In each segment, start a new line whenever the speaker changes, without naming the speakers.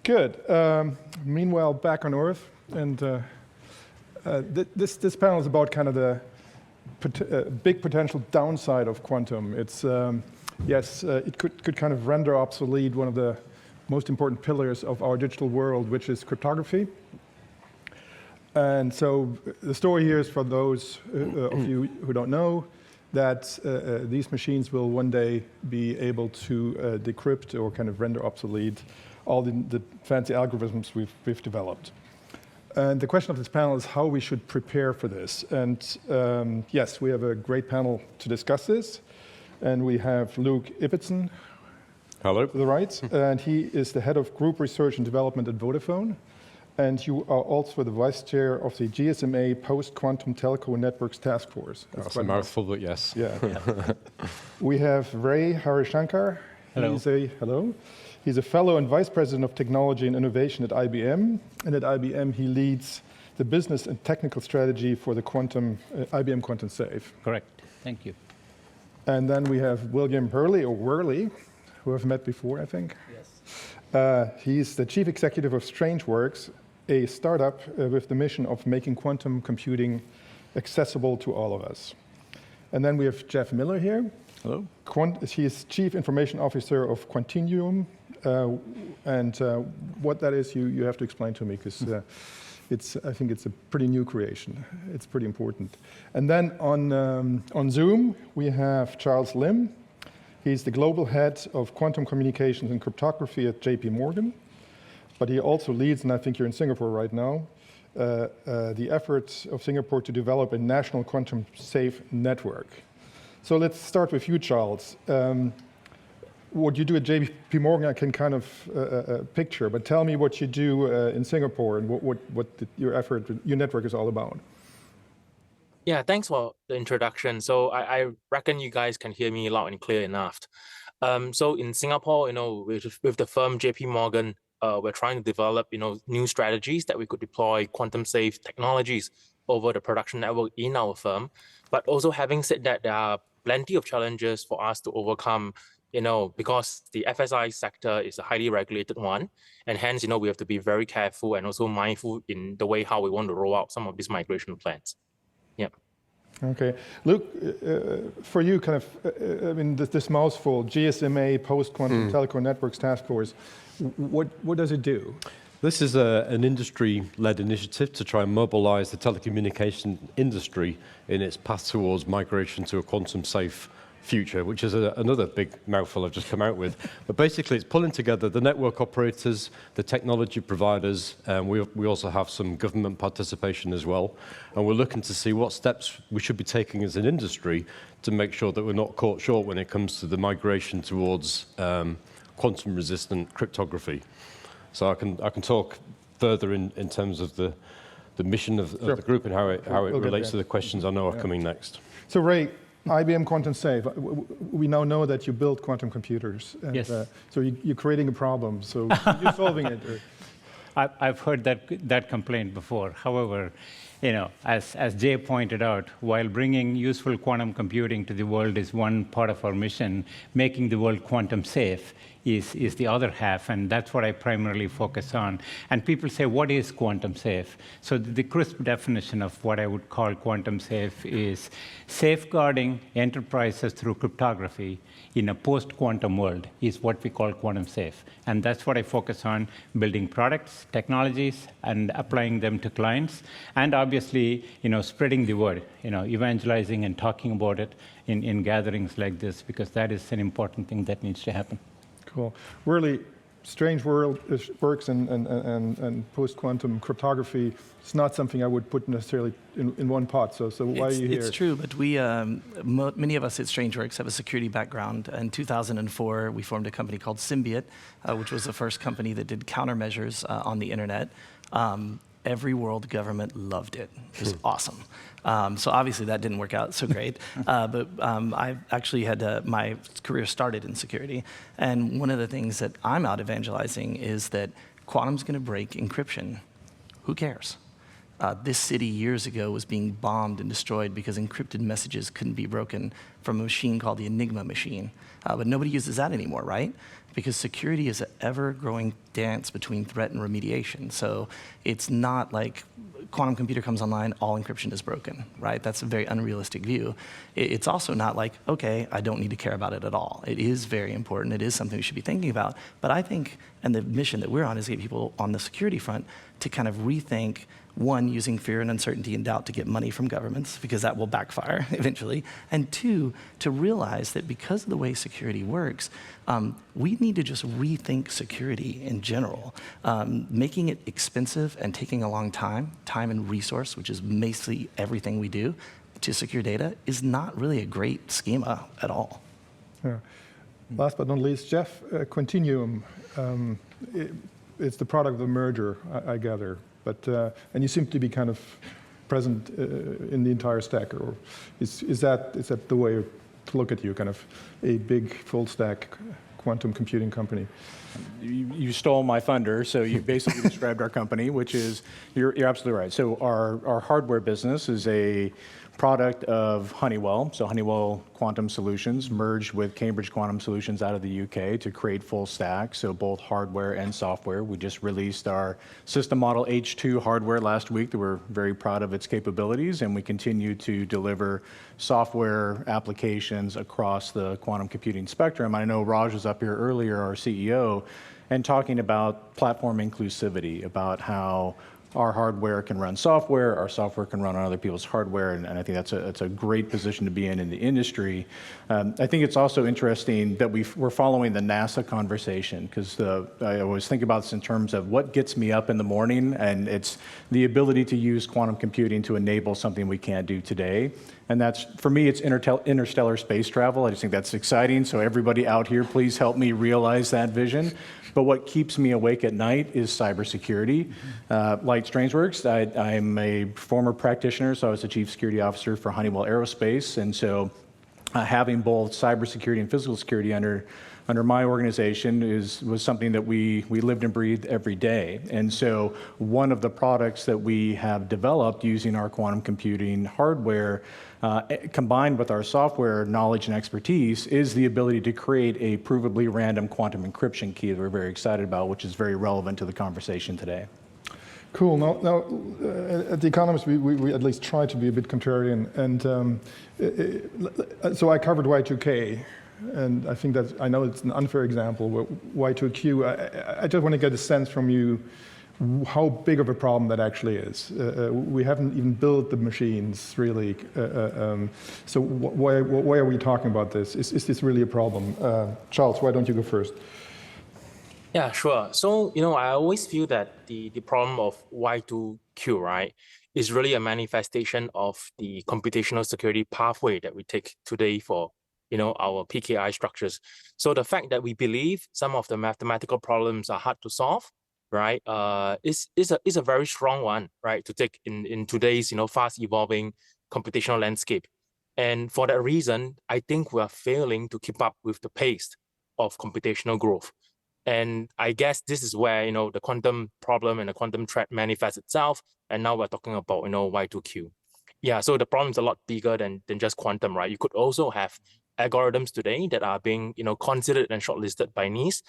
Good. Meanwhile, back on Earth, and this panel is about kind of the big potential downside of quantum. It's yes, it could kind of render obsolete one of the most important pillars of our digital world, which is cryptography. And so the story here is for those of you who don't know that these machines will one day be able to decrypt or kind of render obsolete all the fancy algorithms we've developed. And the question of this panel is how we should prepare for this. And yes, we have a great panel to discuss this. And we have Luke Ibbotson.
Hello.
To the right. And he is the head of group research and development at Vodafone. And you are also the vice chair of the GSMA Post-Quantum Telco Networks Task Force.
That's a mouthful, but yes.
Yeah. We have Ray Harishankar.
Hello.
He's a fellow and vice president of technology and innovation at IBM. And at IBM, he leads the business and technical strategy for the IBM Quantum Safe.
Correct. Thank you.
And then we have William Hurley, or Worley, who I've met before, I think.
Yes.
He's the chief executive of StrangeWorks, a startup with the mission of making quantum computing accessible to all of us. And then we have Jeff Miller here.
Hello.
He's chief information officer of Quantinuum. And what that is, you have to explain to me, because I think it's a pretty new creation. It's pretty important. And then on Zoom, we have Charles Lim. He's the global head of quantum communications and cryptography at JP Morgan. But he also leads, and I think you're in Singapore right now, the efforts of Singapore to develop a national quantum safe network. So let's start with you, Charles. What you do at JP Morgan, I can kind of picture, but tell me what you do in Singapore and what your network is all about.
Yeah, thanks for the introduction. So I reckon you guys can hear me loud and clear enough. So in Singapore, with the firm JP Morgan, we're trying to develop, new strategies that we could deploy quantum safe technologies over the production network in our firm. But also having said that, there are plenty of challenges for us to overcome, because the FSI sector is a highly regulated one. And hence, we have to be very careful and also mindful in the way how we want to roll out some of these migration plans. Yeah.
Okay. Luke, for you, kind of, this mouthful, GSMA, Post-Quantum Telco Networks Task Force, what does it do?
This is an industry-led initiative to try and mobilize the telecommunication industry in its path towards migration to a quantum-safe future, which is another big mouthful I've just come out with. But basically, it's pulling together the network operators, the technology providers, and we also have some government participation as well. And we're looking to see what steps we should be taking as an industry to make sure that we're not caught short when it comes to the migration towards quantum-resistant cryptography. So I can talk further in terms of the mission of the group and how it relates to the questions I know are coming next.
So Ray, IBM Quantum Safe, we now know that you build quantum computers. And,
yes.
So you're creating a problem, so you're solving it.
I've heard that complaint before. However, as Jay pointed out, while bringing useful quantum computing to the world is one part of our mission, making the world quantum safe is the other half, and that's what I primarily focus on. And people say, what is quantum safe? So the crisp definition of what I would call quantum safe is safeguarding enterprises through cryptography in a post-quantum world is what we call quantum safe. And that's what I focus on, building products, technologies, and applying them to clients. And obviously, spreading the word, evangelizing and talking about it in gatherings like this, because that is an important thing that needs to happen.
Cool. Really strange works and post-quantum cryptography. It's not something I would put necessarily in one pot. So why are you here?
It's true, but we, many of us at StrangeWorks have a security background. In 2004, we formed a company called Symbiote, which was the first company that did countermeasures on the internet. Every world government loved it. It was awesome. So obviously that didn't work out so great. But I actually had my career started in security. And one of the things that I'm out evangelizing is that quantum's going to break encryption. Who cares? This city years ago was being bombed and destroyed because encrypted messages couldn't be broken from a machine called the Enigma machine. But nobody uses that anymore, right? Because security is an ever-growing dance between threat and remediation. So it's not like quantum computer comes online, all encryption is broken, right? That's a very unrealistic view. It's also not like, okay, I don't need to care about it at all. It is very important. It is something we should be thinking about. But I think, and the mission that we're on is to get people on the security front to kind of rethink, one, using fear and uncertainty and doubt to get money from governments, because that will backfire eventually. And two, to realize that because of the way security works, we need to just rethink security in general. Making it expensive and taking a long time and resource, which is basically everything we do, to secure data, is not really a great schema at all.
Yeah. Last but not least, Jeff, Quantinuum, it's the product of the merger, I gather. But and you seem to be kind of present in the entire stack, or is that the way to look at you, kind of a big full stack quantum computing company?
You stole my thunder, so you basically described our company, which is, you're absolutely right. So our hardware business is a product of Honeywell, so Honeywell Quantum Solutions merged with Cambridge Quantum Solutions out of the UK to create full stack, so both hardware and software. We just released our system model H2 hardware last week that we're very proud of its capabilities, and we continue to deliver software applications across the quantum computing spectrum. I know Raj was up here earlier, our CEO, and talking about platform inclusivity, about how our hardware can run software, our software can run on other people's hardware, and I think that's a great position to be in the industry. I think it's also interesting that we're following the NASA conversation, because I always think about this in terms of what gets me up in the morning, and it's the ability to use quantum computing to enable something we can't do today. And that's, for me, it's interstellar space travel. I just think that's exciting, so everybody out here, please help me realize that vision. But what keeps me awake at night is cybersecurity. Like Strangeworks, I'm a former practitioner, so I was the chief security officer for Honeywell Aerospace, and so having both cybersecurity and physical security under my organization was something that we lived and breathed every day. And so one of the products that we have developed using our quantum computing hardware, combined with our software knowledge and expertise, is the ability to create a provably random quantum encryption key that we're very excited about, which is very relevant to the conversation today.
Cool. Now at The Economist, we at least try to be a bit contrarian, and so I covered Y2K, and I think that, I know it's an unfair example, but Y2Q, I just want to get a sense from you how big of a problem that actually is. We haven't even built the machines, really. So why are we talking about this? Is this really a problem? Charles, why don't you go first?
Yeah, sure. So, I always feel that the problem of Y2Q, right, is really a manifestation of the computational security pathway that we take today for, our PKI structures. So the fact that we believe some of the mathematical problems are hard to solve, right, is a very strong one, right, to take in today's, fast evolving computational landscape. And for that reason, I think we are failing to keep up with the pace of computational growth. And I guess this is where, the quantum problem and the quantum threat manifests itself. And now we're talking about, Y2Q. Yeah, so the problem is a lot bigger than just quantum, right? You could also have algorithms today that are being, considered and shortlisted by NIST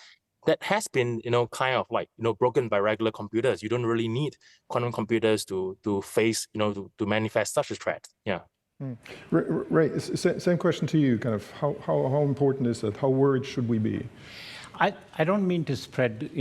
that has been, kind of like, broken by regular computers. You don't really need quantum computers to face, to manifest such a threat. Yeah.
Ray, same question to you. Kind of how important is that? How worried should we be?
I don't mean to spread,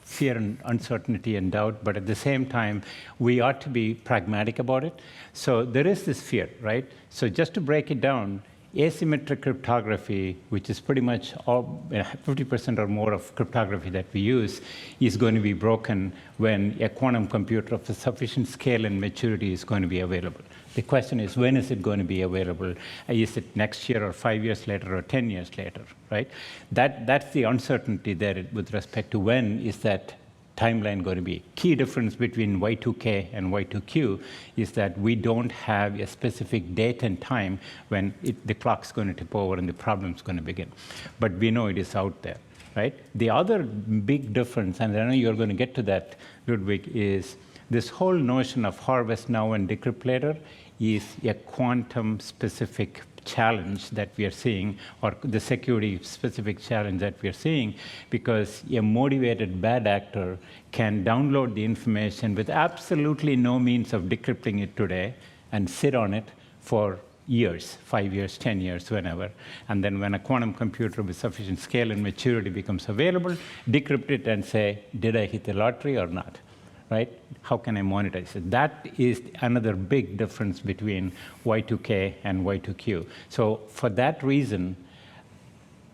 fear and uncertainty and doubt, but at the same time, we ought to be pragmatic about it. So there is this fear, right? So just to break it down, asymmetric cryptography, which is pretty much 50% or more of cryptography that we use, is going to be broken when a quantum computer of a sufficient scale and maturity is going to be available. The question is, when is it going to be available? Is it next year or 5 years later or 10 years later, right? That's the uncertainty there with respect to when is that timeline going to be. Key difference between Y2K and Y2Q is that we don't have a specific date and time when the clock's going to tip over and the problem's going to begin. But we know it is out there, right? The other big difference, and I know you're going to get to that, Ludwig, is this whole notion of harvest now and decrypt later is a quantum-specific challenge that we are seeing, or the security-specific challenge that we are seeing, because a motivated bad actor can download the information with absolutely no means of decrypting it today and sit on it for years, 5 years, 10 years, whenever. And then when a quantum computer with sufficient scale and maturity becomes available, decrypt it and say, did I hit the lottery or not? Right? How can I monetize it? That is another big difference between Y2K and Y2Q. So for that reason,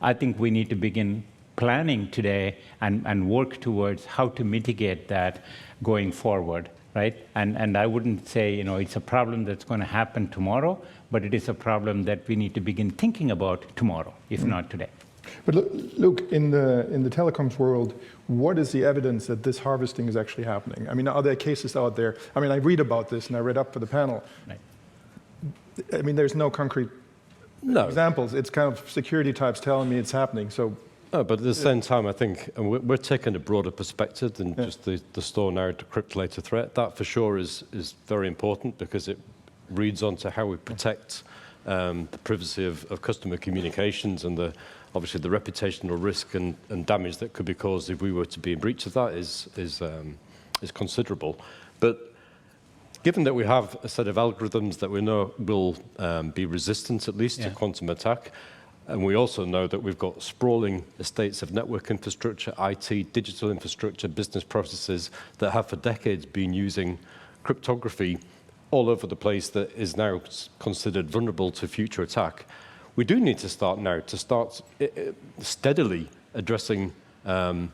I think we need to begin planning today and work towards how to mitigate that going forward, right? And I wouldn't say, it's a problem that's going to happen tomorrow, but it is a problem that we need to begin thinking about tomorrow, if not today.
But look, in the telecoms world, what is the evidence that this harvesting is actually happening? I mean, are there cases out there? I mean, I read about this, and I read up for the panel.
Right.
I mean, there's no concrete examples. It's kind of security types telling me it's happening. So,
no, but at the same time, I think we're taking a broader perspective than just the store now decrypt later threat. That for sure is very important because it reads onto how we protect the privacy of customer communications, and obviously the reputational risk and damage that could be caused if we were to be in breach of that is considerable. But given that we have a set of algorithms that we know will be resistant at least to quantum attack, and we also know that we've got sprawling estates of network infrastructure, IT, digital infrastructure, business processes that have for decades been using cryptography all over the place that is now considered vulnerable to future attack. We do need to start now to start steadily addressing the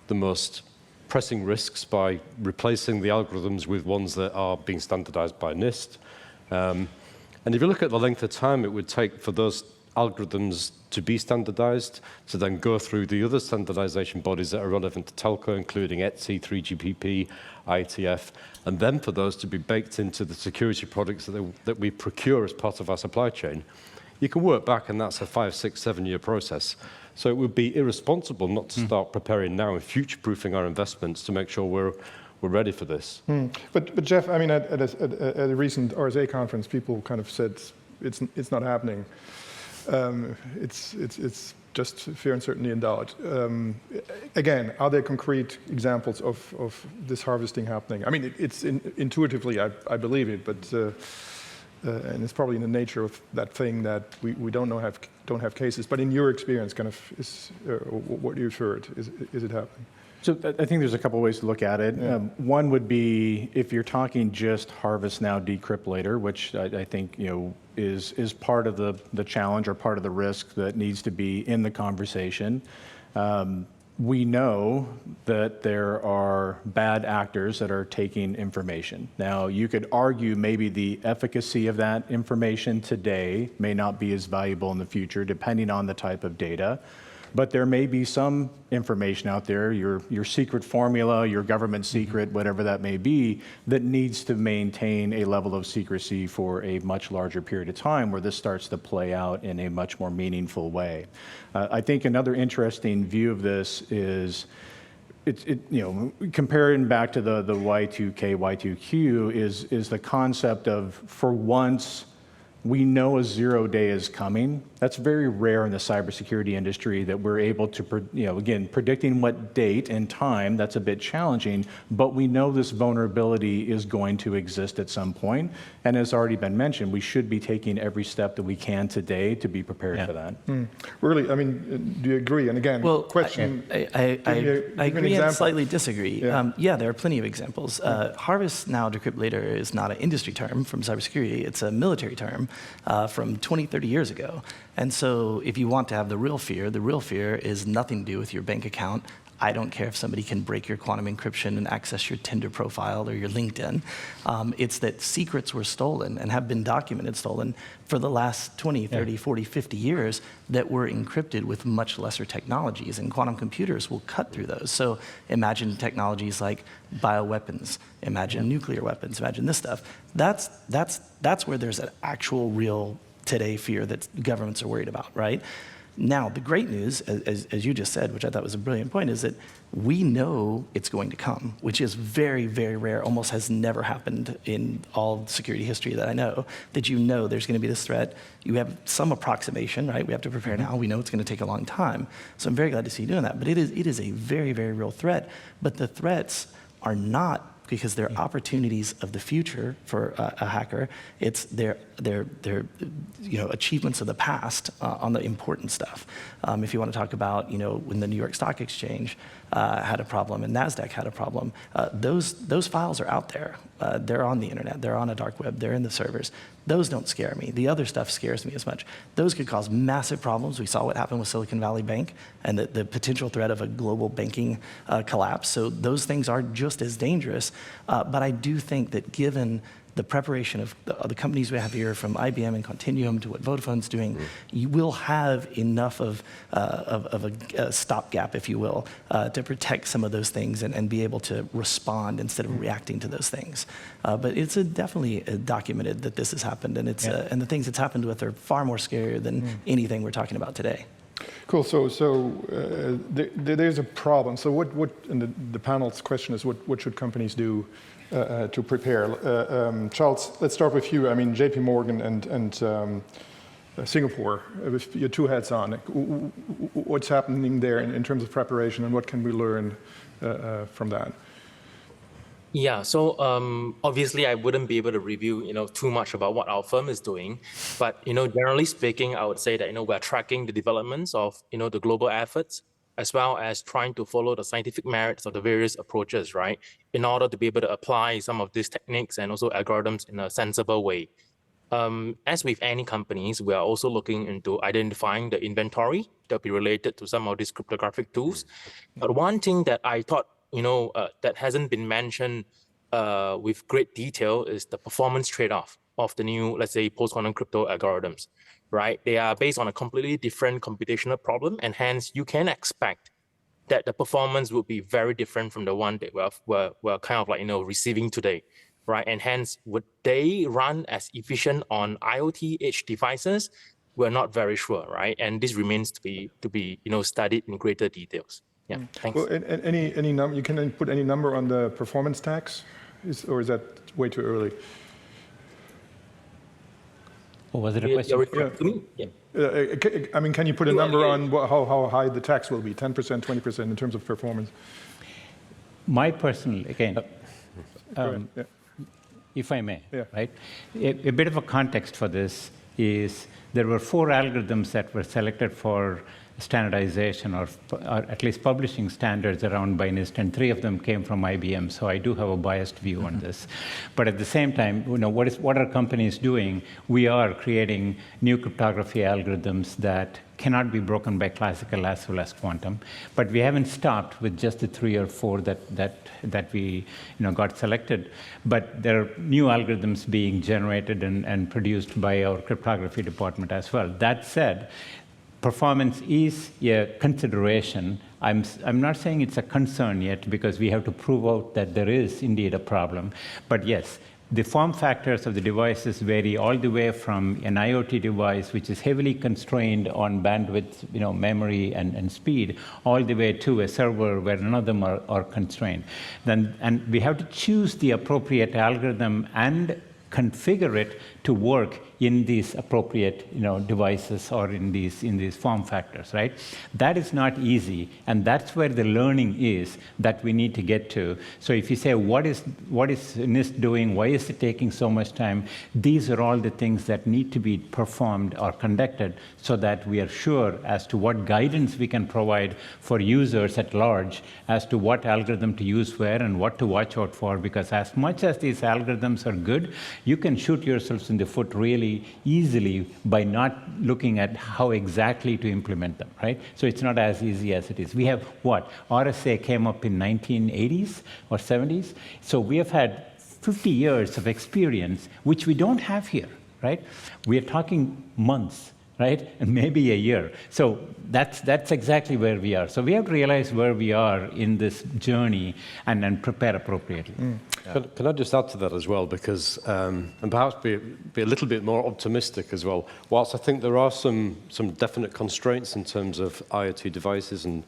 most pressing risks by replacing the algorithms with ones that are being standardized by NIST. And if you look at the length of time it would take for those algorithms to be standardized, to then go through the other standardization bodies that are relevant to telco, including ETSI, 3GPP, IETF, and then for those to be baked into the security products that we procure as part of our supply chain, you can work back, and that's a 5, 6, 7 year process. So it would be irresponsible not to start preparing now and future-proofing our investments to make sure we're ready for this.
But Jeff, I mean, at a recent RSA conference, people kind of said it's not happening. It's just fear, uncertainty, and doubt. Again, are there concrete examples of this harvesting happening? I mean, it's intuitively, I believe it, but and it's probably in the nature of that thing that we don't have cases. But in your experience, kind of, what you've heard, is it happening?
So I think there's a couple ways to look at it.
Yeah.
One would be if you're talking just harvest now, decrypt later, which I think is part of the challenge or part of the risk that needs to be in the conversation. We know that there are bad actors that are taking information. Now, you could argue maybe the efficacy of that information today may not be as valuable in the future, depending on the type of data. But there may be some information out there, your secret formula, your government secret, whatever that may be, that needs to maintain a level of secrecy for a much larger period of time, where this starts to play out in a much more meaningful way. I think another interesting view of this is, comparing back to the Y2K, Y2Q, is the concept of, for once, we know a 0 day is coming. That's very rare in the cybersecurity industry, that we're able to, again, predicting what date and time, that's a bit challenging, but we know this vulnerability is going to exist at some point. And as already been mentioned, we should be taking every step that we can today to be prepared for that.
Really, I mean, do you agree? And again,
Well,
question.
I agree and slightly disagree.
Yeah.
There are plenty of examples. Harvest now, decrypt later is not an industry term from cybersecurity. It's a military term from 20, 30 years ago. And so if you want to have the real fear is nothing to do with your bank account. I don't care if somebody can break your quantum encryption and access your Tinder profile or your LinkedIn. It's that secrets were stolen and have been documented stolen for the last 20, 30, 40, 50 years that were encrypted with much lesser technologies, and quantum computers will cut through those. So imagine technologies like bioweapons, imagine nuclear weapons, imagine this stuff. That's where there's an actual real today fear that governments are worried about, right? Now, the great news, as you just said, which I thought was a brilliant point, is that we know it's going to come, which is very, very rare, almost has never happened in all security history that I know, that you know there's going to be this threat. You have some approximation, right? We have to prepare now. We know it's going to take a long time. So I'm very glad to see you doing that. But it is a very, very real threat. But the threats are not because they're opportunities of the future for a hacker. It's their achievements of the past on the important stuff. If you want to talk about when the New York Stock Exchange had a problem and NASDAQ had a problem, those files are out there. They're on the internet. They're on a dark web. They're in the servers. Those don't scare me. The other stuff scares me as much. Those could cause massive problems. We saw what happened with Silicon Valley Bank and the potential threat of a global banking collapse. So those things are just as dangerous. But I do think that given the preparation of the companies we have here, from IBM and Continuum to what Vodafone's doing, you will have enough of a stopgap, if you will, to protect some of those things and be able to respond instead of reacting to those things. But it's definitely documented that this has happened, and and the things it's happened with are far more scarier than anything we're talking about today.
Cool. So there's a problem. So what? And the panel's question is, what should companies do to prepare? Charles, let's start with you. I mean, JP Morgan and Singapore, with your two hats on. What's happening there in terms of preparation, and what can we learn from that?
Yeah, so obviously I wouldn't be able to review, too much about what our firm is doing, but generally speaking, I would say that we're tracking the developments of the global efforts, as well as trying to follow the scientific merits of the various approaches, right, in order to be able to apply some of these techniques and also algorithms in a sensible way. As with any companies, we are also looking into identifying the inventory that will be related to some of these cryptographic tools. But one thing that I thought that hasn't been mentioned with great detail is the performance trade-off of the new, let's say, post-quantum crypto algorithms, right? They are based on a completely different computational problem, and hence you can expect that the performance will be very different from the one that we're kind of receiving today, right? And hence, would they run as efficient on IoT edge devices? We're not very sure, right? And this remains to be studied in greater details. Yeah, thanks.
Well, any number, you can put any number on the performance tax, or is that way too early?
Or was it a question?
To me? Yeah.
I mean, can you put a number on how high the tax will be? 10%, 20% in terms of performance?
My personal, again, if I may, right? A bit of a context for this is there were 4 algorithms that were selected for standardization or at least publishing standards around by NIST, and 3 of them came from IBM, so I do have a biased view on this. But at the same time, what are companies doing? We are creating new cryptography algorithms that cannot be broken by classical as well as quantum. But we haven't stopped with just the 3 or 4 that we got selected. But there are new algorithms being generated and produced by our cryptography department as well. That said, performance is a consideration. I'm not saying it's a concern yet, because we have to prove out that there is indeed a problem. But yes, the form factors of the devices vary all the way from an IoT device, which is heavily constrained on bandwidth, memory and speed, all the way to a server where none of them are constrained. And we have to choose the appropriate algorithm and configure it to work in these appropriate devices or in these form factors, right? That is not easy, and that's where the learning is that we need to get to. So if you say, what is NIST doing? Why is it taking so much time? These are all the things that need to be performed or conducted so that we are sure as to what guidance we can provide for users at large as to what algorithm to use where and what to watch out for, because as much as these algorithms are good, you can shoot yourselves in the foot really easily by not looking at how exactly to implement them, right? So it's not as easy as it is. We have what? RSA came up in 1980s or 70s. So we have had 50 years of experience, which we don't have here, right? We are talking months right? And maybe a year. So that's exactly where we are. So we have to realize where we are in this journey and then prepare appropriately.
Can I just add to that as well, because, and perhaps be a little bit more optimistic as well. Whilst I think there are some definite constraints in terms of IoT devices and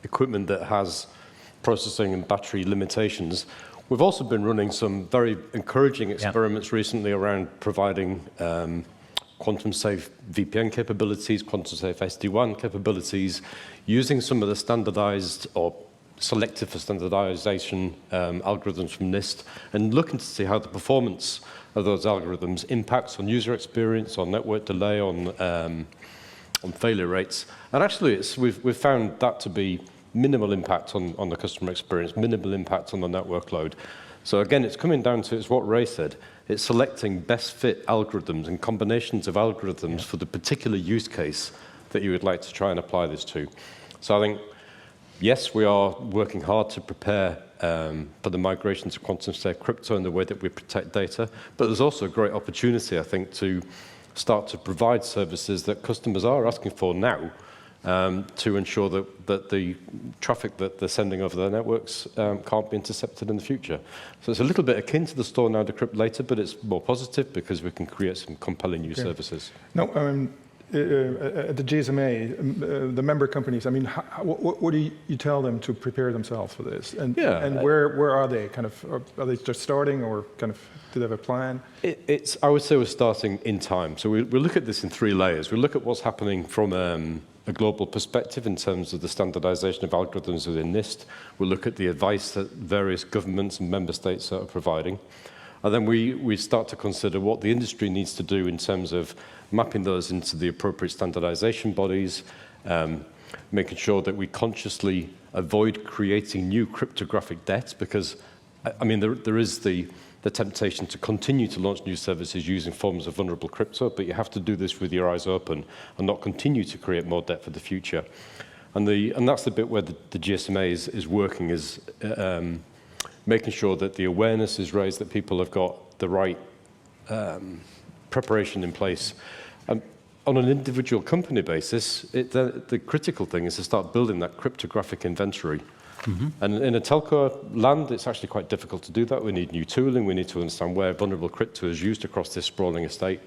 equipment that has processing and battery limitations, we've also been running some very encouraging experiments recently around providing quantum-safe VPN capabilities, quantum-safe SD-WAN capabilities, using some of the standardized or selected for standardization algorithms from NIST, and looking to see how the performance of those algorithms impacts on user experience, on network delay, on failure rates. And actually, we've found that to be minimal impact on the customer experience, minimal impact on the network load. So again, it's coming down to, it's what Ray said, it's selecting best fit algorithms and combinations of algorithms for the particular use case that you would like to try and apply this to. So I think, yes, we are working hard to prepare for the migration to quantum-safe crypto and the way that we protect data, but there's also a great opportunity, I think, to start to provide services that customers are asking for now, to ensure that the traffic that they're sending over their networks can't be intercepted in the future. So it's a little bit akin to the store now, decrypt later, but it's more positive because we can create some compelling new services.
No, at the GSMA, the member companies, I mean, what do you tell them to prepare themselves for this? And, where are they? Kind of, are they just starting, or kind of, do they have a plan?
I would say we're starting in time. So we look at this in 3 layers. We look at what's happening from a global perspective in terms of the standardization of algorithms within NIST. We look at the advice that various governments and member states are providing. And then we start to consider what the industry needs to do in terms of mapping those into the appropriate standardization bodies, making sure that we consciously avoid creating new cryptographic debt, because, I mean, there is the temptation to continue to launch new services using forms of vulnerable crypto, but you have to do this with your eyes open and not continue to create more debt for the future. And that's the bit where the GSMA is working, is making sure that the awareness is raised, that people have got the right preparation in place. On an individual company basis, the critical thing is to start building that cryptographic inventory. And in a telco land, it's actually quite difficult to do that. We need new tooling. We need to understand where vulnerable crypto is used across this sprawling estate.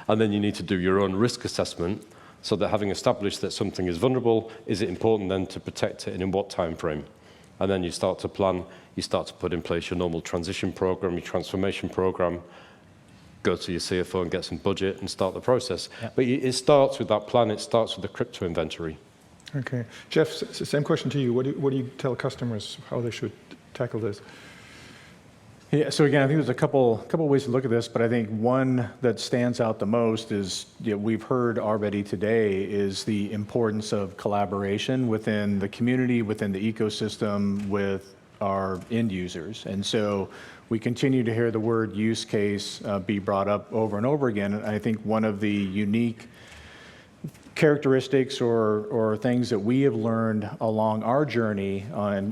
And then you need to do your own risk assessment, so that having established that something is vulnerable, is it important then to protect it, and in what time frame? And then you start to plan, you start to put in place your normal transition program, your transformation program, go to your CFO and get some budget and start the process. Yep. But it starts with that plan. It starts with the crypto inventory. Okay.
Jeff, same question to you. What do you tell customers how they should tackle this?
Yeah, so again, I think there's a couple ways to look at this, but I think one that stands out the most is, we've heard already today, is the importance of collaboration within the community, within the ecosystem, with our end users. And so we continue to hear the word use case be brought up over and over again. And I think one of the unique characteristics or things that we have learned along our journey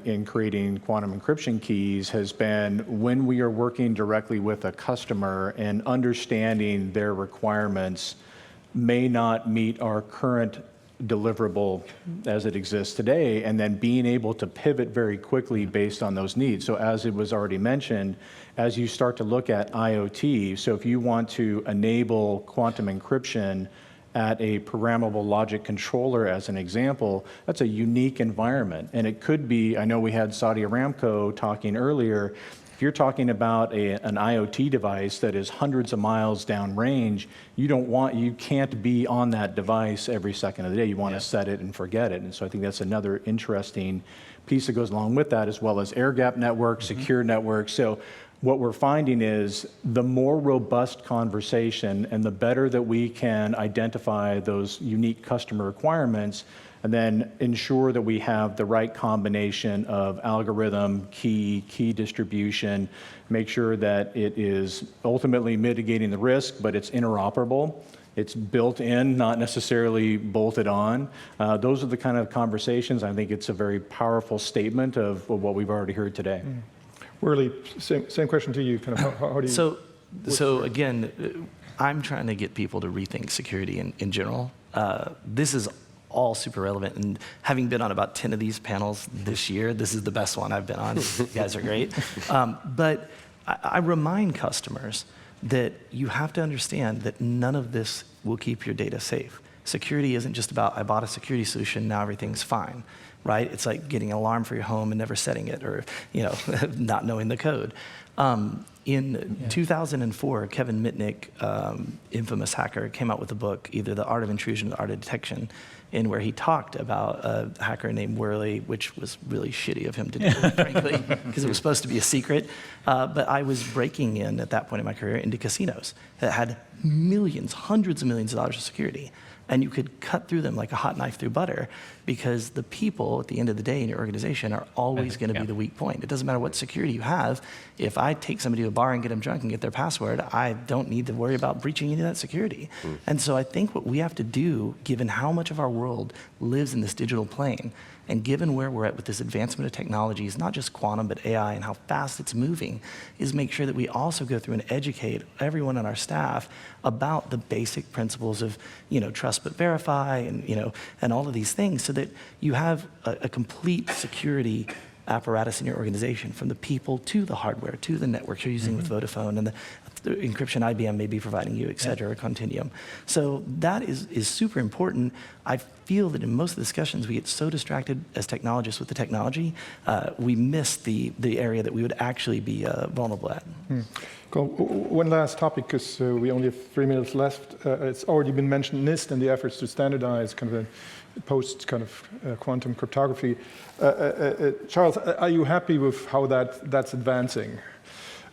in creating quantum encryption keys has been, when we are working directly with a customer and understanding their requirements may not meet our current deliverable as it exists today, and then being able to pivot very quickly based on those needs. So as it was already mentioned, as you start to look at IoT, so if you want to enable quantum encryption at a programmable logic controller, as an example, that's a unique environment. And it could be, I know we had Saudi Aramco talking earlier, if you're talking about an IoT device that is hundreds of miles downrange, you can't be on that device every second of the day. You want to set it and forget it. And so I think that's another interesting piece that goes along with that, as well as air-gap networks, secure networks. So what we're finding is the more robust conversation and the better that we can identify those unique customer requirements, and then ensure that we have the right combination of algorithm, key distribution, make sure that it is ultimately mitigating the risk, but it's interoperable. It's built in, not necessarily bolted on. Those are the kind of conversations. I think it's a very powerful statement of what we've already heard today.
Worley, same question to you. Kind of how do you?
So again, I'm trying to get people to rethink security in general. This is all super relevant, and having been on about 10 of these panels this year, this is the best one I've been on. You guys are great. But I remind customers that you have to understand that none of this will keep your data safe. Security isn't just about, I bought a security solution, now everything's fine, right? It's like getting an alarm for your home and never setting it, or not knowing the code. In 2004, Kevin Mitnick, infamous hacker, came out with a book, either The Art of Intrusion or The Art of Detection, in where he talked about a hacker named Worley, which was really shitty of him to do, frankly, because it was supposed to be a secret. But I was breaking in, at that point in my career, into casinos that had millions, hundreds of millions of dollars of security. And you could cut through them like a hot knife through butter, because the people, at the end of the day, in your organization are always going to be the weak point. It doesn't matter what security you have. If I take somebody to a bar and get them drunk and get their password, I don't need to worry about breaching any of that security. And so I think what we have to do, given how much of our world lives in this digital plane, and given where we're at with this advancement of technologies, not just quantum, but AI and how fast it's moving, is make sure that we also go through and educate everyone on our staff about the basic principles of, trust but verify, and all of these things, so that you have a complete security apparatus in your organization, from the people to the hardware to the networks you're using with Vodafone and the encryption IBM may be providing you, et cetera, or Continuum. So that is super important. I feel that in most of the discussions, we get so distracted as technologists with the technology, we miss the area that we would actually be vulnerable at.
Cool. One last topic, because we only have 3 minutes left. It's already been mentioned, NIST and the efforts to standardize kind of a post kind of quantum cryptography. Charles, are you happy with how that's advancing?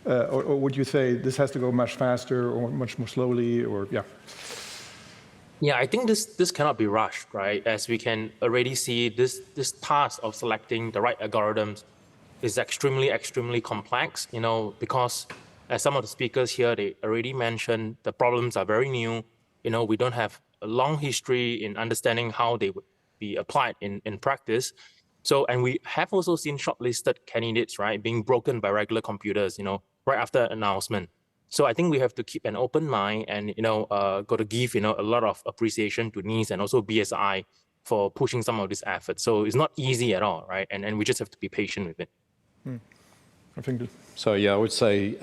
Or would you say this has to go much faster or much more slowly, or yeah?
Yeah, I think this cannot be rushed, right? As we can already see, this task of selecting the right algorithms is extremely complex, because as some of the speakers here, they already mentioned, the problems are very new. We don't have a long history in understanding how they would be applied in practice. So, and we have also seen shortlisted candidates, right, being broken by regular computers, right after announcement. So I think we have to keep an open mind and, got to give, a lot of appreciation to NIST and also BSI for pushing some of these efforts. So it's not easy at all, right? And we just have to be patient with it.
I think
so. Yeah, I would say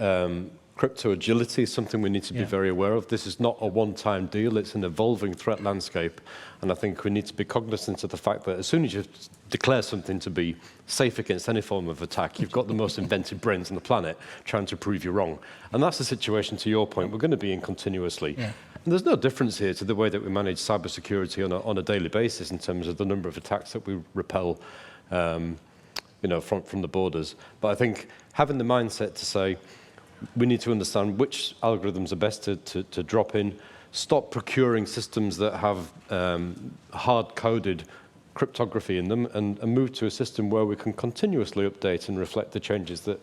crypto agility is something we need to be very aware of. This is not a one-time deal. It's an evolving threat landscape. And I think we need to be cognizant of the fact that as soon as you declare something to be safe against any form of attack, you've got the most inventive brains on the planet trying to prove you wrong. And that's the situation, to your point, we're going to be in continuously. Yeah. And there's no difference here to the way that we manage cybersecurity on a daily basis in terms of the number of attacks that we repel from the borders. But I think having the mindset to say, we need to understand which algorithms are best to drop in, stop procuring systems that have hard-coded cryptography in them, and move to a system where we can continuously update and reflect the changes that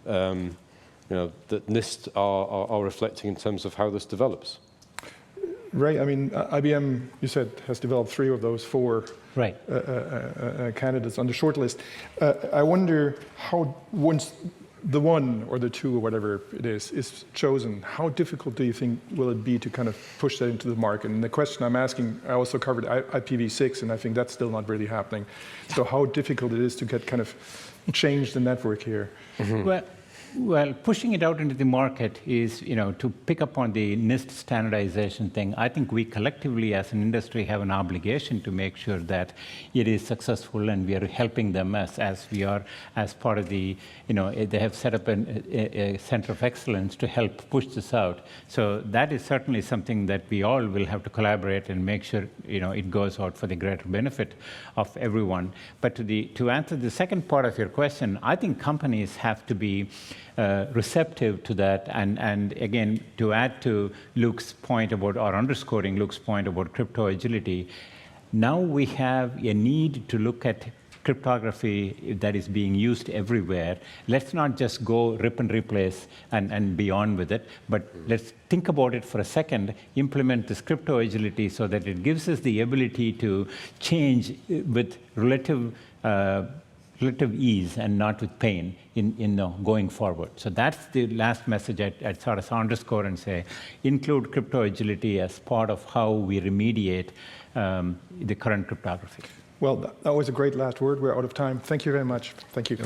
that NIST are reflecting in terms of how this develops.
Ray, I mean, IBM, you said, has developed 3 of those 4 candidates on the shortlist. I wonder how, once the 1 or the 2 or whatever it is chosen, how difficult do you think will it be to kind of push that into the market? And the question I'm asking, I also covered IPv6, and I think that's still not really happening. So how difficult it is to get kind of change the network here?
Well, pushing it out into the market is, to pick up on the NIST standardization thing. I think we collectively as an industry have an obligation to make sure that it is successful, and we are helping them as we are, as part of the, they have set up a center of excellence to help push this out. So that is certainly something that we all will have to collaborate and make sure, it goes out for the greater benefit of everyone. But to answer the second part of your question, I think companies have to be receptive to that, and again, to add to Luke's point about, or underscoring Luke's point about crypto agility, now we have a need to look at cryptography that is being used everywhere. Let's not just go rip and replace and be on with it, but let's think about it for a second, implement this crypto agility so that it gives us the ability to change with relative relative ease and not with pain in going forward. So that's the last message I'd sort of underscore and say, include crypto agility as part of how we remediate the current cryptography.
Well, that was a great last word. We're out of time. Thank you very much. Thank you.